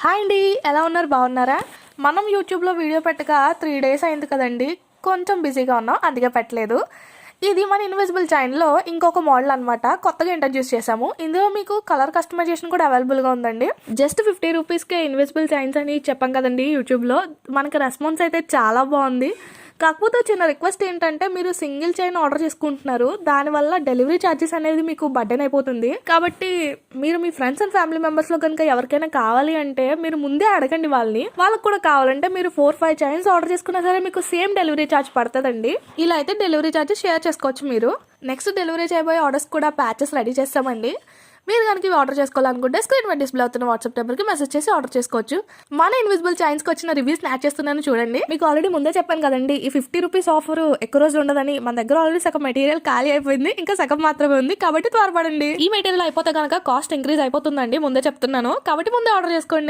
Hi అండి, ఎలా ఉన్నారు? బాగున్నారా? మనం యూట్యూబ్లో వీడియో పెట్టక 3 days అయింది కదండి. కొంచెం బిజీగా ఉన్నాం, అందుకే పెట్టలేదు. ఇది మన ఇన్విజిబుల్ చైన్లో ఇంకొక మోడల్ అనమాట. కొత్తగా ఇంట్రడ్యూస్ చేసాము. ఇందులో మీకు కలర్ కస్టమైజేషన్ కూడా అవైలబుల్గా ఉందండి. జస్ట్ 50 రూపీస్కే ఇన్విజిబుల్ చైన్స్ అని చెప్పాం కదండి యూట్యూబ్లో. మనకి రెస్పాన్స్ అయితే చాలా బాగుంది. కాకపోతే చిన్న రిక్వెస్ట్ ఏంటంటే, మీరు సింగిల్ చైన్ ఆర్డర్ చేసుకుంటున్నారు, దానివల్ల డెలివరీ ఛార్జెస్ అనేది మీకు బర్డెన్ అయిపోతుంది. కాబట్టి మీరు మీ ఫ్రెండ్స్ అండ్ ఫ్యామిలీ మెంబర్స్ లో కనుక ఎవరికైనా కావాలి అంటే మీరు ముందే అడగండి వాళ్ళకి కూడా కావాలంటే మీరు 4-5 చైన్స్ ఆర్డర్ చేసుకున్నా సరే మీకు సేమ్ డెలివరీ ఛార్జ్ పడుతుందండి. ఇలా అయితే డెలివరీ ఛార్జెస్ షేర్ చేసుకోవచ్చు మీరు. నెక్స్ట్ డెలివరీ చేయబోయే ఆర్డర్స్ కూడా ప్యాచెస్ రెడీ చేస్తామండి. మీరు కనుక ఇవి ఆర్డర్ చేసుకోవాలనుకుంటే స్క్రీన్ మీద డిస్ప్లే అవుతున్న వాట్సాప్ నెంబర్కి మెసేజ్ చేసి ఆర్డర్ చేసుకోవచ్చు. మన ఇన్విజిబుల్ చైన్స్కి వచ్చిన రివ్యూస్ యాడ్ చేస్తున్నాను చూడండి. మీకు ఆల్రెడీ ముందే చెప్పాను కదండి, ఈ 50 రూపీస్ ఆఫర్ ఎక్కువ రోజులు ఉండదని. మన దగ్గర ఆల్రెడీ సగం మెటీరియల్ ఖాళీ అయిపోయింది, ఇంకా సగం మాత్రమే ఉంది. కాబట్టి త్వరపడండి. ఈ మెటీరియల్ అయిపోతే కనుక కాస్ట్ ఇంక్రీజ్ అయిపోతుందండి, ముందే చెప్తున్నాను. కాబట్టి ముందే ఆర్డర్ చేసుకోండి.